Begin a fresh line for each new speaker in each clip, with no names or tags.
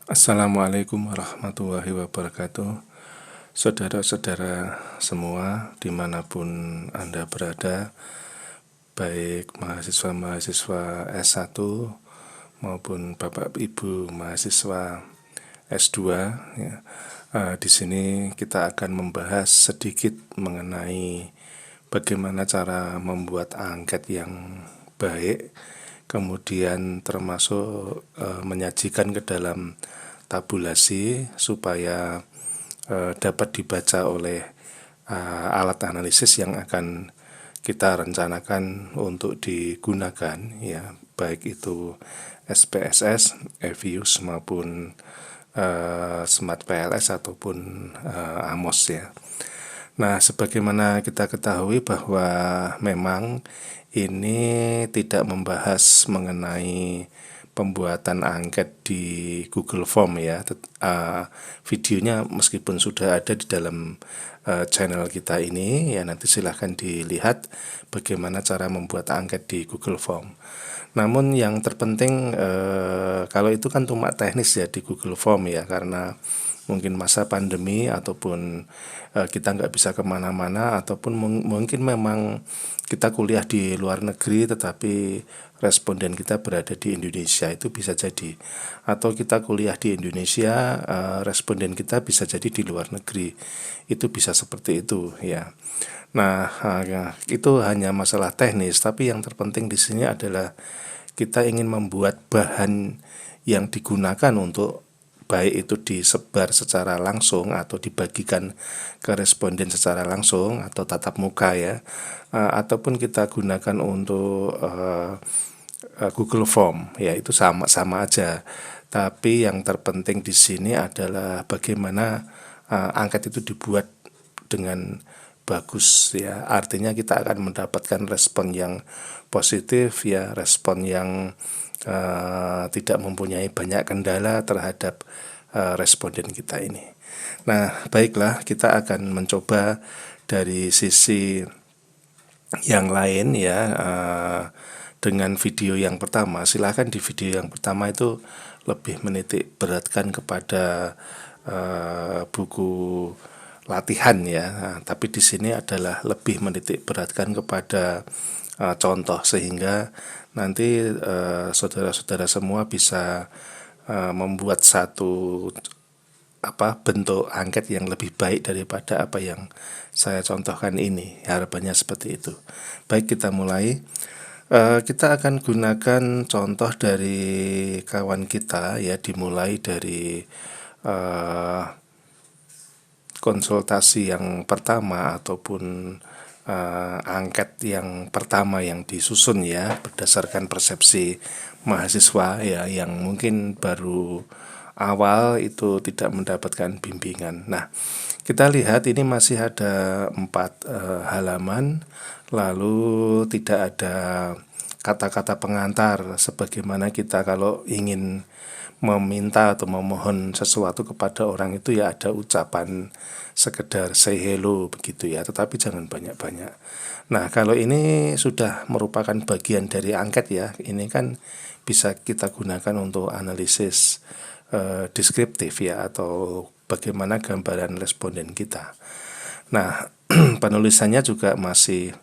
Assalamualaikum warahmatullahi wabarakatuh. Saudara-saudara semua dimanapun Anda berada, baik mahasiswa-mahasiswa S1 maupun Bapak Ibu mahasiswa S2 ya. Di sini kita akan membahas sedikit mengenai bagaimana cara membuat angket yang baik, kemudian termasuk menyajikan ke dalam tabulasi supaya dapat dibaca oleh alat analisis yang akan kita rencanakan untuk digunakan ya, baik itu SPSS, EVIUS maupun Smart PLS ataupun AMOS ya. Nah, sebagaimana kita ketahui bahwa memang ini tidak membahas mengenai pembuatan angket di Google Form ya. Videonya meskipun sudah ada di dalam channel kita ini ya, nanti silahkan dilihat bagaimana cara membuat angket di Google Form. Namun yang terpenting kalau itu kan cuma teknis ya di Google Form ya, karena mungkin masa pandemi ataupun kita nggak bisa kemana-mana, ataupun mungkin memang kita kuliah di luar negeri tetapi responden kita berada di Indonesia, itu bisa jadi. Atau kita kuliah di Indonesia, responden kita bisa jadi di luar negeri, itu bisa seperti itu ya. Nah, itu hanya masalah teknis, tapi yang terpenting di sini adalah kita ingin membuat bahan yang digunakan untuk baik itu disebar secara langsung atau dibagikan ke responden secara langsung atau tatap muka ya, ataupun kita gunakan untuk Google Form ya, itu sama-sama aja. Tapi yang terpenting di sini adalah bagaimana angket itu dibuat dengan bagus ya. Artinya kita akan mendapatkan respon yang positif ya, respon yang tidak mempunyai banyak kendala terhadap responden kita ini. Nah, baiklah, kita akan mencoba dari sisi yang lain ya, dengan video yang pertama. Silahkan di video yang pertama itu lebih menitik beratkan kepada buku latihan ya. Nah, tapi di sini adalah lebih menitik beratkan kepada contoh, sehingga nanti saudara-saudara semua bisa membuat satu bentuk angket yang lebih baik daripada apa yang saya contohkan ini. Harapannya seperti itu. Baik, kita mulai. Kita akan gunakan contoh dari kawan kita ya, dimulai dari konsultasi yang pertama ataupun angket yang pertama yang disusun ya, berdasarkan persepsi mahasiswa ya, yang mungkin baru awal itu tidak mendapatkan bimbingan. Nah, kita lihat ini masih ada 4 halaman, lalu tidak ada kata-kata pengantar sebagaimana kita kalau ingin meminta atau memohon sesuatu kepada orang itu ya ada ucapan sekedar say hello begitu ya, tetapi jangan banyak-banyak. Nah, kalau ini sudah merupakan bagian dari angket ya, ini kan bisa kita gunakan untuk analisis deskriptif ya, atau bagaimana gambaran responden kita. Nah, penulisannya juga masih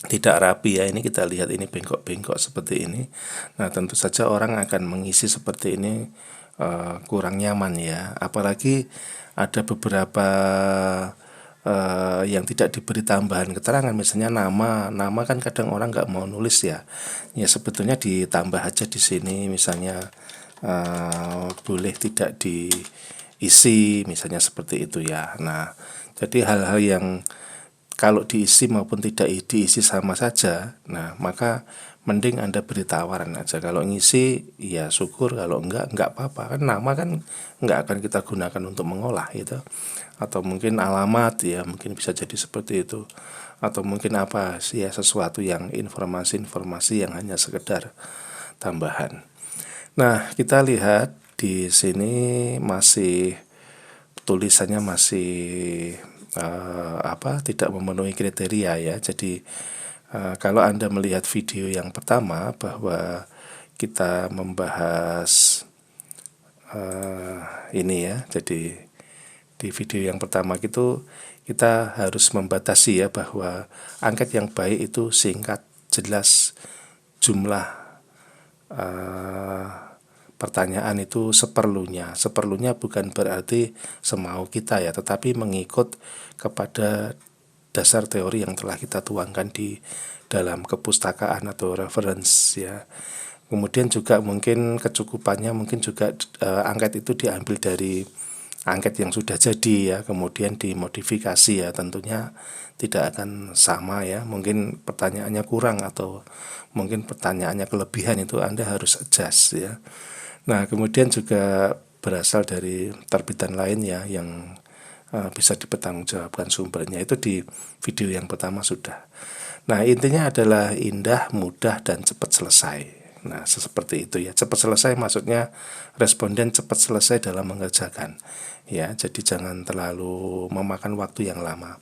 tidak rapi ya, ini kita lihat ini bengkok-bengkok seperti ini. Nah, tentu saja orang akan mengisi seperti ini kurang nyaman ya, apalagi ada beberapa yang tidak diberi tambahan keterangan, misalnya nama kan kadang orang nggak mau nulis ya, ya sebetulnya ditambah aja di sini, misalnya boleh tidak diisi, misalnya seperti itu ya. Nah, jadi hal-hal yang kalau diisi maupun tidak diisi sama saja, nah maka mending Anda beri tawaran aja. Kalau ngisi ya syukur, kalau enggak apa-apa, kan nama kan enggak akan kita gunakan untuk mengolah gitu. Atau mungkin alamat ya, mungkin bisa jadi seperti itu. Atau mungkin apa sih ya, sesuatu yang informasi-informasi yang hanya sekedar tambahan. Nah, kita lihat di sini masih tulisannya masih tidak memenuhi kriteria ya. Jadi kalau Anda melihat video yang pertama bahwa kita membahas ini ya. Jadi di video yang pertama itu kita harus membatasi ya, bahwa angket yang baik itu singkat, jelas, jumlah pertanyaan itu seperlunya. Seperlunya bukan berarti semau kita ya, tetapi mengikut kepada dasar teori yang telah kita tuangkan di dalam kepustakaan atau reference ya. Kemudian juga mungkin kecukupannya mungkin juga angket itu diambil dari angket yang sudah jadi ya, kemudian dimodifikasi ya, tentunya tidak akan sama ya. Mungkin pertanyaannya kurang atau mungkin pertanyaannya kelebihan, itu Anda harus adjust ya. Nah, kemudian juga berasal dari terbitan lain ya, yang bisa dipertanggungjawabkan sumbernya, itu di video yang pertama sudah. Nah, intinya adalah indah, mudah, dan cepat selesai. Nah, seperti itu ya. Cepat selesai maksudnya responden cepat selesai dalam mengerjakan. Ya, jadi jangan terlalu memakan waktu yang lama.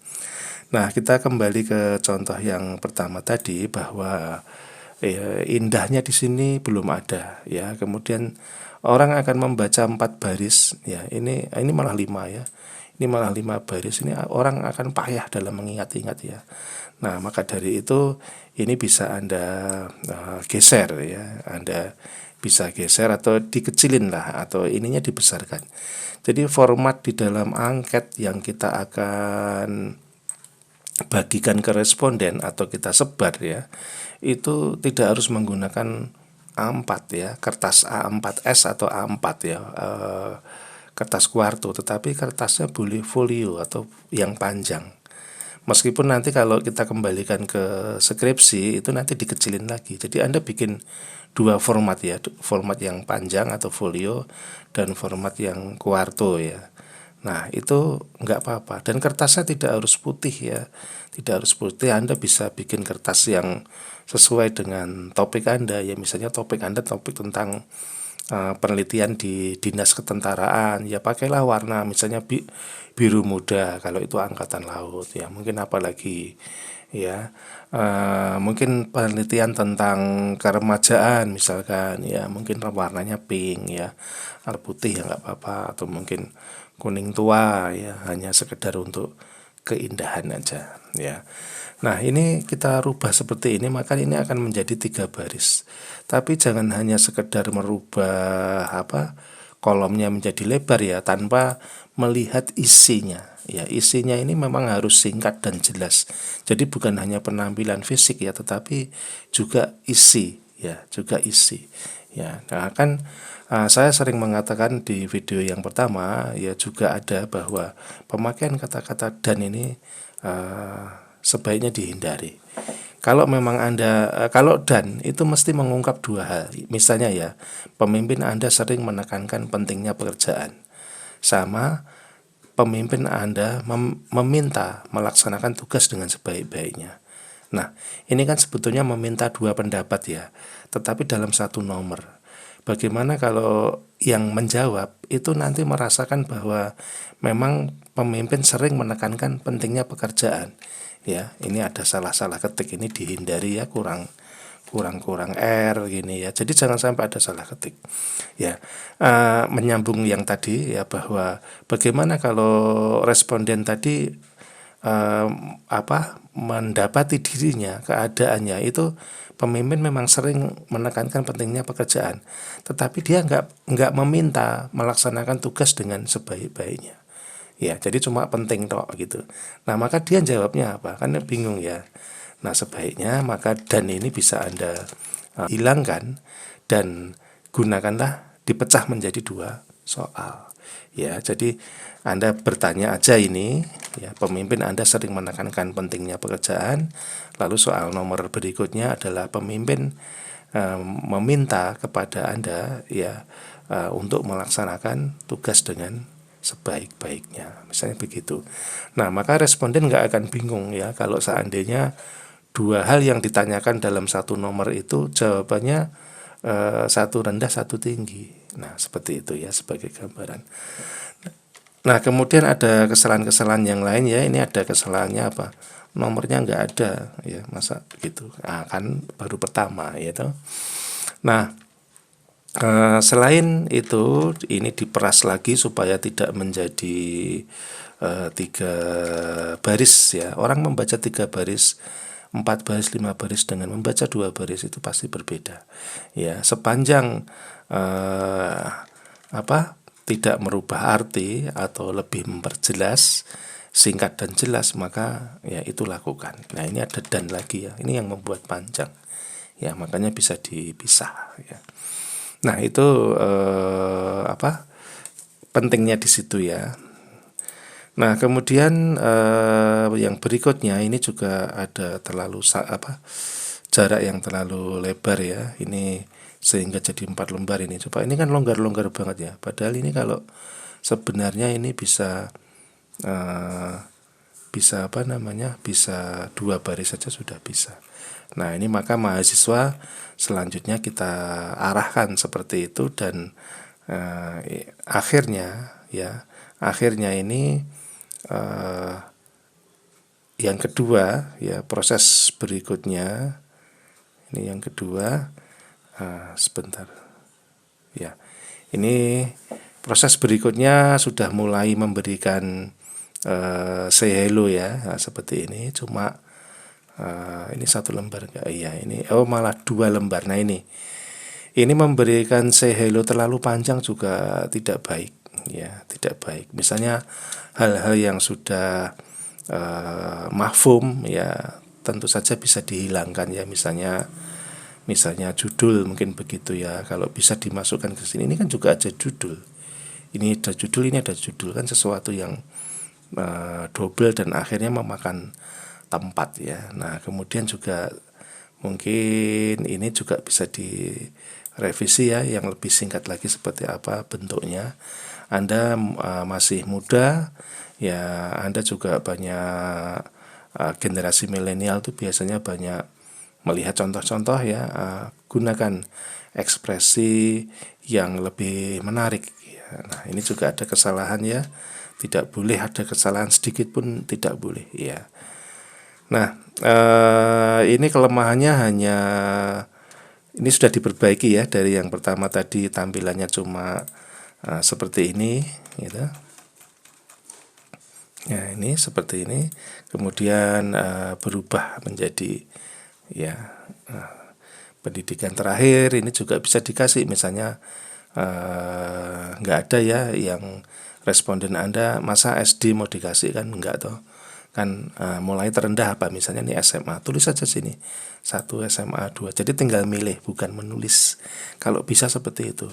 Nah, kita kembali ke contoh yang pertama tadi, bahwa indahnya di sini belum ada ya. Kemudian orang akan membaca 4 baris ya. Ini malah 5 ya. Ini malah 5 baris. Ini orang akan payah dalam mengingat-ingat ya. Nah, maka dari itu ini bisa Anda geser ya. Anda bisa geser atau dikecilin lah, atau ininya dibesarkan. Jadi format di dalam angket yang kita akan bagikan ke responden atau kita sebar ya, itu tidak harus menggunakan A4 ya, kertas A4S atau A4 ya, kertas kuarto, tetapi kertasnya boleh folio atau yang panjang. Meskipun nanti kalau kita kembalikan ke skripsi itu nanti dikecilin lagi. Jadi Anda bikin 2 format ya, format yang panjang atau folio dan format yang kuarto ya. Nah, itu enggak apa-apa, dan kertasnya tidak harus putih ya. Tidak harus putih, Anda bisa bikin kertas yang sesuai dengan topik Anda ya. Misalnya topik Anda topik tentang penelitian di dinas ketentaraan ya, pakailah warna misalnya biru muda kalau itu angkatan laut ya. Mungkin apalagi ya, mungkin penelitian tentang keremajaan misalkan ya, mungkin warnanya pink ya, atau putih ya nggak apa-apa, atau mungkin kuning tua ya, hanya sekedar untuk keindahan aja ya. Nah, ini kita rubah seperti ini, maka ini akan menjadi 3 baris. Tapi jangan hanya sekedar merubah kolomnya menjadi lebar ya, tanpa melihat isinya. Ya, isinya ini memang harus singkat dan jelas. Jadi bukan hanya penampilan fisik ya, tetapi juga isi ya, juga isi. Ya, nah kan saya sering mengatakan di video yang pertama ya, juga ada bahwa pemakaian kata-kata dan ini sebaiknya dihindari. Kalau memang kalau dan itu mesti mengungkap 2 hal. Misalnya ya, pemimpin Anda sering menekankan pentingnya pekerjaan, sama pemimpin Anda meminta melaksanakan tugas dengan sebaik-baiknya. Nah, ini kan sebetulnya meminta 2 pendapat ya, tetapi dalam 1 nomor. Bagaimana kalau yang menjawab itu nanti merasakan bahwa memang pemimpin sering menekankan pentingnya pekerjaan. Ya, ini ada salah-salah ketik, ini dihindari ya, kurang R gini ya. Jadi jangan sampai ada salah ketik. Ya, menyambung yang tadi ya, bahwa bagaimana kalau responden tadi mendapati dirinya, keadaannya itu pemimpin memang sering menekankan pentingnya pekerjaan, tetapi dia nggak meminta melaksanakan tugas dengan sebaik-baiknya. Ya, jadi cuma penting tok gitu. Nah, maka dia jawabnya apa? Karena bingung ya. Nah, sebaiknya maka dan ini bisa Anda hilangkan dan gunakanlah dipecah menjadi 2 soal. Ya, jadi Anda bertanya aja ini ya, pemimpin Anda sering menekankan pentingnya pekerjaan. Lalu soal nomor berikutnya adalah pemimpin meminta kepada Anda ya untuk melaksanakan tugas dengan sebaik-baiknya, misalnya begitu. Nah, maka responden nggak akan bingung ya kalau seandainya 2 hal yang ditanyakan dalam 1 nomor itu jawabannya 1 rendah 1 tinggi. Nah, seperti itu ya sebagai gambaran. Nah, kemudian ada kesalahan-kesalahan yang lain ya. Ini ada kesalahannya apa? Nomornya nggak ada ya, masa gitu. Nah, kan baru pertama ya toh. Nah, Selain itu, ini diperas lagi supaya tidak menjadi 3 baris ya. Orang membaca 3 baris, 4 baris, 5 baris dengan membaca 2 baris itu pasti berbeda. Ya, sepanjang tidak merubah arti atau lebih memperjelas, singkat dan jelas, maka ya itu lakukan. Nah, ini ada dan lagi ya. Ini yang membuat panjang. Ya, makanya bisa dipisah ya. Nah, itu pentingnya di situ ya. Nah, kemudian yang berikutnya ini juga ada jarak yang terlalu lebar ya. Ini sehingga jadi 4 lembar ini. Coba ini kan longgar-longgar banget ya. Padahal ini kalau sebenarnya ini bisa bisa 2 baris saja sudah bisa. Nah, ini maka mahasiswa selanjutnya kita arahkan seperti itu, dan akhirnya ini yang kedua ya, proses berikutnya ini yang kedua, sebentar ya, ini proses berikutnya sudah mulai memberikan say hello ya. Nah, seperti ini, cuma ini 1 lembar enggak? Iya, ini malah 2 lembar. Nah, ini memberikan say hello terlalu panjang juga tidak baik ya, tidak baik. Misalnya hal-hal yang sudah mafhum ya, tentu saja bisa dihilangkan ya. Misalnya judul mungkin begitu ya, kalau bisa dimasukkan ke sini. Ini kan juga ada judul, ini ada judul kan, sesuatu yang double dan akhirnya memakan tempat ya. Nah, kemudian juga mungkin ini juga bisa direvisi ya, yang lebih singkat lagi seperti apa bentuknya. Anda masih muda ya, Anda juga banyak generasi milenial tuh biasanya banyak melihat contoh-contoh ya. Gunakan ekspresi yang lebih menarik ya. Nah, ini juga ada kesalahan ya, tidak boleh ada kesalahan sedikit pun, tidak boleh ya. Nah, ini kelemahannya hanya ini sudah diperbaiki ya, dari yang pertama tadi tampilannya cuma seperti ini gitu. Ya, ini seperti ini, kemudian berubah menjadi ya pendidikan terakhir. Ini juga bisa dikasih misalnya nggak ada ya yang responden Anda, masa SD mau dikasih kan enggak toh. Kan mulai terendah apa, misalnya nih SMA, tulis saja sini 1 SMA 2, jadi tinggal milih bukan menulis. Kalau bisa seperti itu.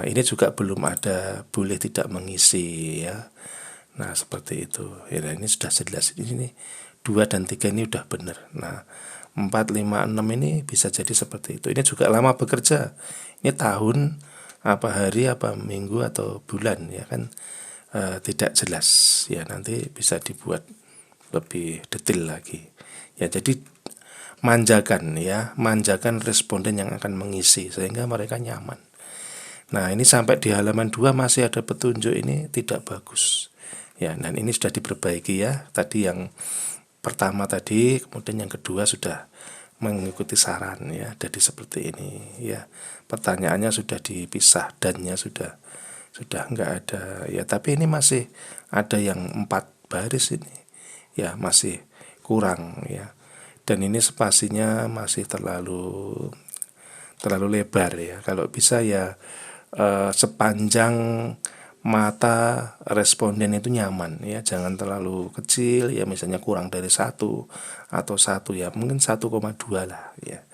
Ini juga belum ada boleh tidak mengisi ya. Nah, seperti itu ya. Ini sudah jelas, ini 2 dan 3 ini udah benar. Nah, 4, 5, 6 ini bisa jadi seperti itu. Ini juga lama bekerja, ini tahun apa hari apa minggu atau bulan ya kan, tidak jelas ya. Nanti bisa dibuat lebih detail lagi ya. Jadi manjakan responden yang akan mengisi sehingga mereka nyaman. Nah, ini sampai di halaman 2 masih ada petunjuk, ini tidak bagus ya. Dan ini sudah diperbaiki ya, tadi yang pertama tadi, kemudian yang kedua sudah mengikuti saran ya. Jadi seperti ini ya, pertanyaannya sudah dipisah, dannya sudah enggak ada ya. Tapi ini masih ada yang 4 baris ini ya, masih kurang ya. Dan ini spasinya masih terlalu lebar ya. Kalau bisa ya sepanjang mata responden itu nyaman ya, jangan terlalu kecil ya, misalnya kurang dari 1 atau 1 ya, mungkin 1,2 lah ya,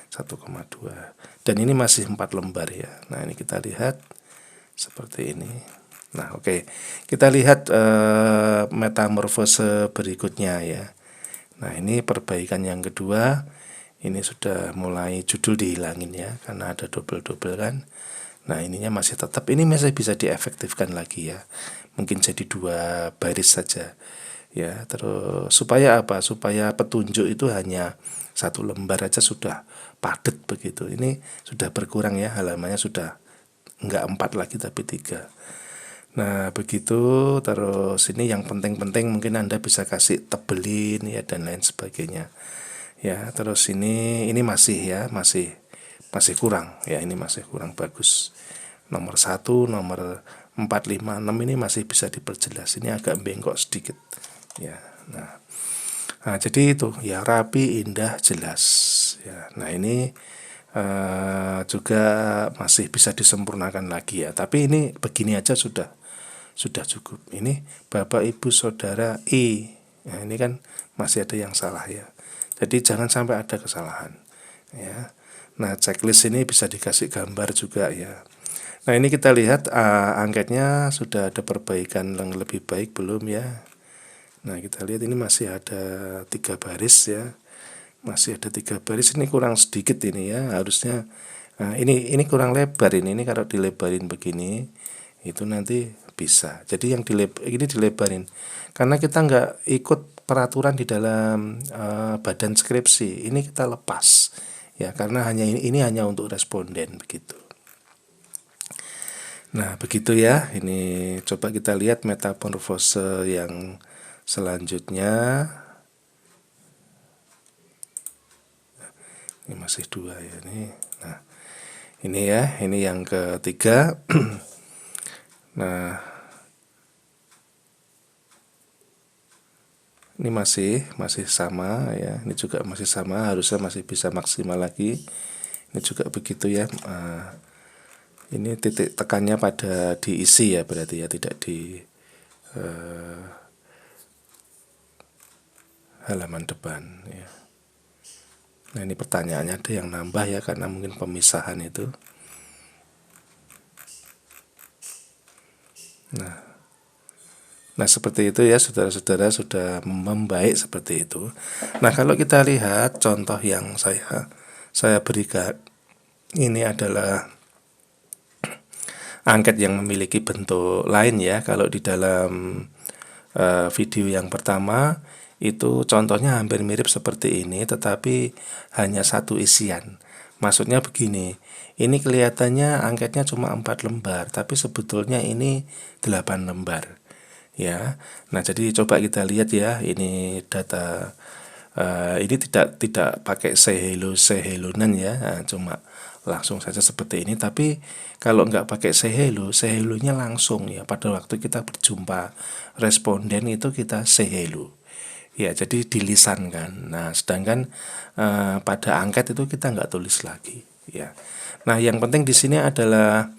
1,2. Dan ini masih 4 lembar ya. Nah, ini kita lihat seperti ini. Nah, oke. Kita lihat metamorfose berikutnya ya. Nah, ini perbaikan yang kedua. Ini sudah mulai judul dihilangin ya, karena ada double-double kan. Nah, ininya masih tetap, ini masih bisa diefektifkan lagi ya. Mungkin jadi 2 baris saja ya. Terus supaya apa? Supaya petunjuk itu hanya 1 lembar aja sudah padat begitu. Ini sudah berkurang ya, halamannya sudah enggak 4 lagi tapi 3. Nah, begitu. Terus ini yang penting-penting mungkin Anda bisa kasih tebelin ya, dan lain sebagainya ya. Terus ini masih masih kurang ya, ini masih kurang bagus. Nomor 1, nomor 4, 5, 6 ini masih bisa diperjelas, ini agak bengkok sedikit ya. Nah, jadi itu ya, rapi, indah, jelas ya. Nah ini juga masih bisa disempurnakan lagi ya, tapi ini begini aja sudah cukup. Ini Bapak Ibu Saudara I, nah ini kan masih ada yang salah ya, jadi jangan sampai ada kesalahan ya. Nah checklist ini bisa dikasih gambar juga ya. Nah ini kita lihat angketnya sudah ada perbaikan yang lebih baik belum ya. Nah kita lihat ini masih ada 3 baris ya, masih ada 3 baris, ini kurang sedikit ini ya, harusnya ini kurang lebar ini kalau dilebarin begini itu nanti bisa. Jadi yang ini dilebarin karena kita nggak ikut peraturan di dalam badan skripsi, ini kita lepas ya, karena ini hanya untuk responden begitu. Nah begitu ya, ini coba kita lihat metamorfose yang selanjutnya. Ini masih 2 ya ini. Nah ini ya, ini yang ketiga. Nah ini masih sama ya, ini juga masih sama, harusnya masih bisa maksimal lagi. Ini juga begitu ya. Ini titik tekannya pada diisi ya, berarti ya, tidak di halaman depan ya. Nah ini pertanyaannya ada yang nambah ya, karena mungkin pemisahan itu. Nah seperti itu ya saudara-saudara, sudah membaik seperti itu. Nah kalau kita lihat contoh yang saya berikan, ini adalah angket yang memiliki bentuk lain ya. Kalau di dalam video yang pertama itu contohnya hampir mirip seperti ini, tetapi hanya 1 isian. Maksudnya begini, ini kelihatannya angketnya cuma 4 lembar, tapi sebetulnya ini 8 lembar ya. Nah jadi coba kita lihat ya, ini data ini tidak pakai say hello-nan ya, nah, cuma langsung saja seperti ini. Tapi kalau nggak pakai say hello-nya langsung ya, pada waktu kita berjumpa responden itu kita say hello ya, jadi dilisankan. Nah sedangkan pada angket itu kita nggak tulis lagi ya. Nah yang penting di sini adalah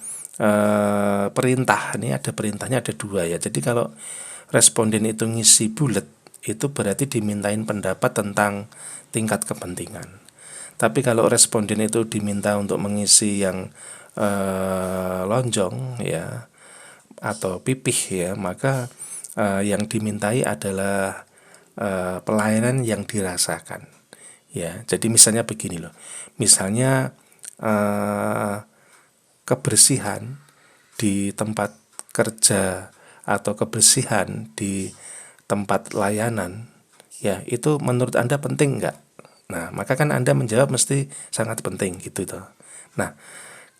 perintah. Ini ada perintahnya, ada 2 ya. Jadi kalau responden itu ngisi bulet, itu berarti dimintain pendapat tentang tingkat kepentingan. Tapi kalau responden itu diminta untuk mengisi yang lonjong ya, atau pipih ya, maka yang dimintai adalah pelayanan yang dirasakan ya. Jadi misalnya begini loh, misalnya kebersihan di tempat kerja atau kebersihan di tempat layanan ya, itu menurut Anda penting enggak? Nah maka kan Anda menjawab mesti sangat penting gitu toh. Nah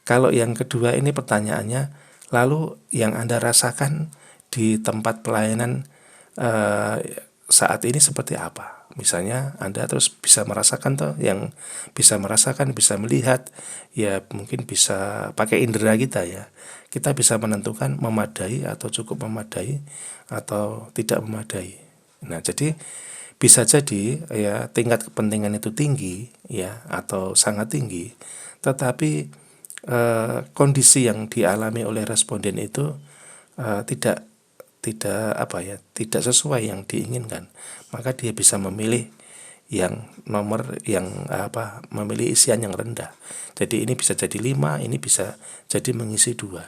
kalau yang kedua ini pertanyaannya, lalu yang Anda rasakan di tempat pelayanan saat ini seperti apa? Misalnya Anda terus bisa merasakan toh, yang bisa merasakan, bisa melihat ya, mungkin bisa pakai indera kita ya. Kita bisa menentukan memadai atau cukup memadai atau tidak memadai. Nah jadi bisa jadi ya tingkat kepentingan itu tinggi ya, atau sangat tinggi, tetapi kondisi yang dialami oleh responden itu tidak sesuai yang diinginkan, maka dia bisa memilih yang memilih isian yang rendah. Jadi ini bisa jadi 5, ini bisa jadi mengisi 2.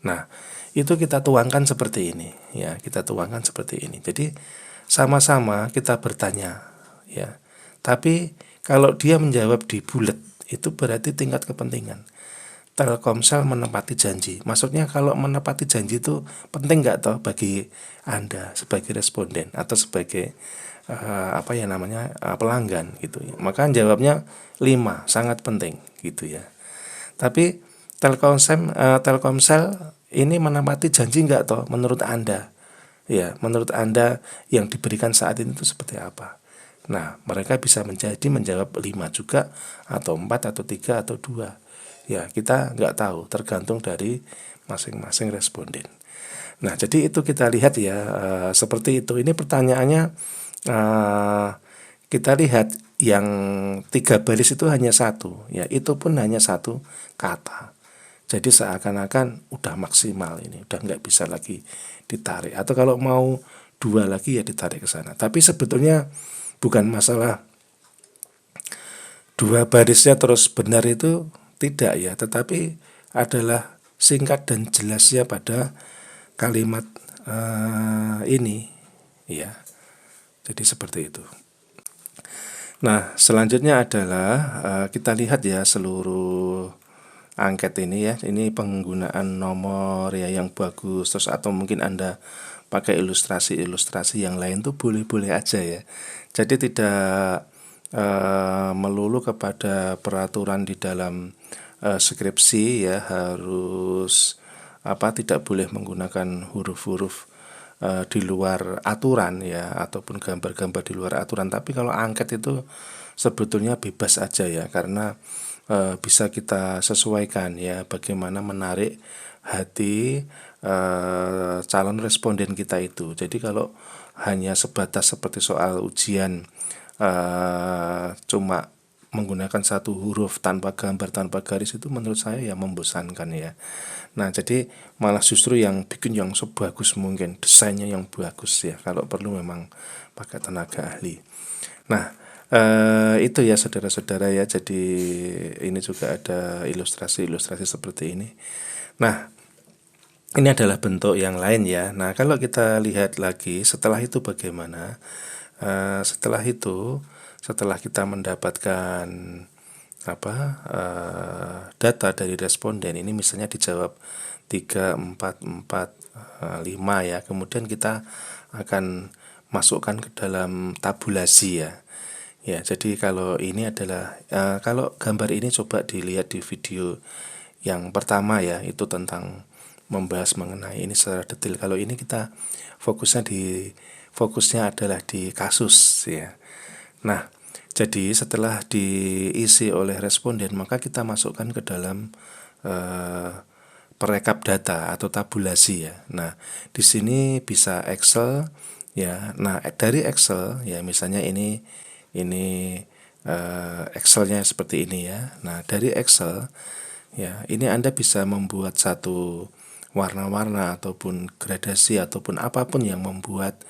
Nah itu kita tuangkan seperti ini ya, kita tuangkan seperti ini. Jadi sama-sama kita bertanya ya, tapi kalau dia menjawab di bulet, itu berarti tingkat kepentingan. Telkomsel menepati janji. Maksudnya kalau menepati janji itu penting nggak toh bagi Anda sebagai responden atau sebagai pelanggan gitu ya. Maka jawabnya 5, sangat penting gitu ya. Tapi Telkomsel ini menepati janji nggak toh menurut Anda? Ya, menurut Anda yang diberikan saat ini itu seperti apa? Nah, mereka bisa menjawab 5 juga, atau 4, atau 3, atau 2. Ya, kita nggak tahu, tergantung dari masing-masing responden. Nah, jadi itu kita lihat ya, seperti itu. Ini pertanyaannya, kita lihat yang 3 baris itu hanya satu, ya itu pun hanya satu kata. Jadi seakan-akan udah maksimal ini, udah nggak bisa lagi ditarik. Atau kalau mau 2 lagi ya ditarik ke sana. Tapi sebetulnya bukan masalah 2 barisnya terus benar, itu tidak ya, tetapi adalah singkat dan jelasnya pada kalimat ini, ya. Jadi seperti itu. Nah, selanjutnya adalah kita lihat ya seluruh angket ini ya. Ini penggunaan nomor ya yang bagus, terus atau mungkin Anda pakai ilustrasi-ilustrasi yang lain tuh boleh-boleh aja ya. Jadi tidak melulu kepada peraturan di dalam skripsi ya, harus tidak boleh menggunakan huruf-huruf di luar aturan ya, ataupun gambar-gambar di luar aturan. Tapi kalau angket itu sebetulnya bebas aja ya, karena bisa kita sesuaikan ya bagaimana menarik hati calon responden kita itu. Jadi kalau hanya sebatas seperti soal ujian cuma menggunakan satu huruf tanpa gambar, tanpa garis, itu menurut saya ya membosankan ya. Nah, jadi malah justru yang bikin yang sebagus mungkin, desainnya yang bagus ya, kalau perlu memang pakai tenaga ahli. Nah, itu ya saudara-saudara ya. Jadi ini juga ada ilustrasi-ilustrasi seperti ini. Nah, ini adalah bentuk yang lain ya. Nah, kalau kita lihat lagi setelah itu bagaimana? Setelah kita mendapatkan data dari responden ini, misalnya dijawab 3, 4, 4, 5 ya. Kemudian kita akan masukkan ke dalam tabulasi ya. Ya, jadi kalau ini adalah kalau gambar ini coba dilihat di video yang pertama ya, itu tentang membahas mengenai ini secara detail. Kalau ini kita fokusnya adalah di kasus ya. Nah, jadi setelah diisi oleh responden, maka kita masukkan ke dalam perekap data atau tabulasi ya. Nah, di sini bisa Excel ya. Nah, dari Excel ya, misalnya ini Excelnya seperti ini ya. Nah, dari Excel ya, ini Anda bisa membuat satu warna-warna ataupun gradasi ataupun apapun yang membuat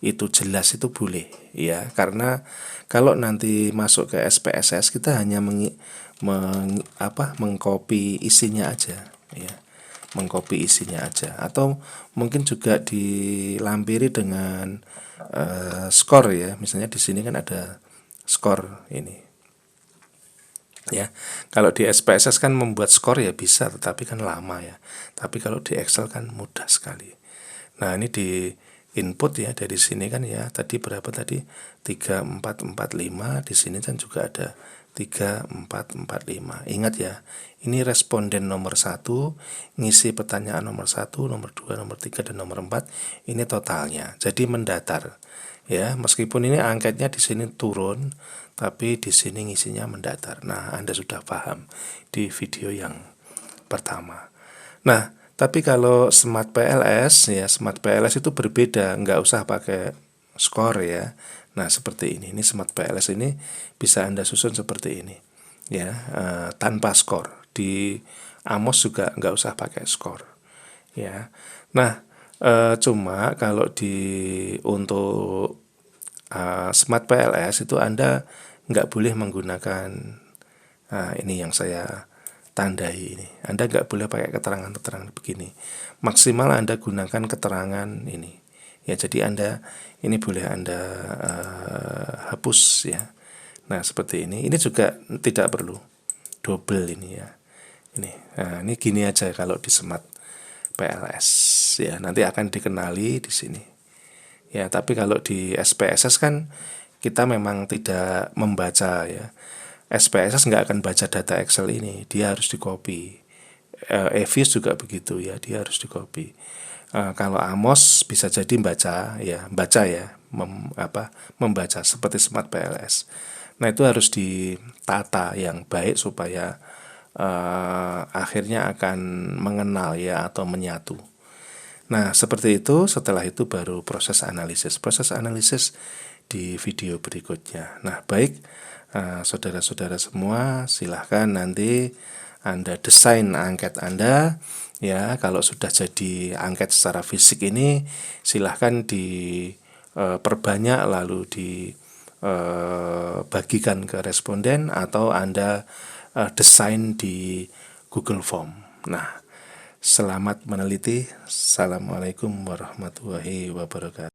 itu jelas, itu boleh ya. Karena kalau nanti masuk ke SPSS kita hanya mengcopy isinya aja ya, mengcopy isinya aja, atau mungkin juga dilampiri dengan skor ya. Misalnya di sini kan ada skor ini ya. Kalau di SPSS kan membuat skor ya bisa, tetapi kan lama ya. Tapi kalau di Excel kan mudah sekali. Nah, ini di input ya, dari sini kan ya, tadi berapa tadi, 3, 4, 4, 5. Di sini kan juga ada 3, 4, 4, 5. Ingat ya, ini responden nomor 1 ngisi pertanyaan nomor 1, nomor 2, nomor 3, dan nomor 4. Ini totalnya, jadi mendatar ya. Meskipun ini angketnya di sini turun, tapi di sini ngisinya mendatar. Nah, Anda sudah paham di video yang pertama. Nah, tapi kalau Smart PLS ya, Smart PLS itu berbeda, nggak usah pakai skor ya. Nah, seperti ini Smart PLS ini bisa Anda susun seperti ini ya, tanpa skor. Di Amos juga nggak usah pakai skor ya. Nah, cuma kalau untuk Smart PLS itu Anda nggak boleh menggunakan ini yang saya tandai ini. Anda nggak boleh pakai keterangan-keterangan begini. Maksimal Anda gunakan keterangan ini ya. Jadi Anda ini boleh Anda hapus ya. Nah, seperti ini. Ini juga tidak perlu double ini ya. Ini gini aja kalau di Smart PLS ya. Nanti akan dikenali di sini ya. Tapi kalau di SPSS kan kita memang tidak membaca ya. SPSS nggak akan baca data Excel ini, dia harus di-copy. EVIS juga begitu ya, dia harus di-copy. Kalau Amos bisa jadi baca ya, membaca seperti Smart PLS. Nah, itu harus ditata yang baik supaya akhirnya akan mengenal ya atau menyatu. Nah, seperti itu. Setelah itu baru proses analisis. Proses analisis di video berikutnya. Nah, baik saudara-saudara semua, silahkan nanti Anda desain angket Anda ya. Kalau sudah jadi angket secara fisik ini, silahkan diperbanyak lalu dibagikan ke responden, atau Anda desain di Google Form. Nah, selamat meneliti. Assalamualaikum warahmatullahi wabarakatuh.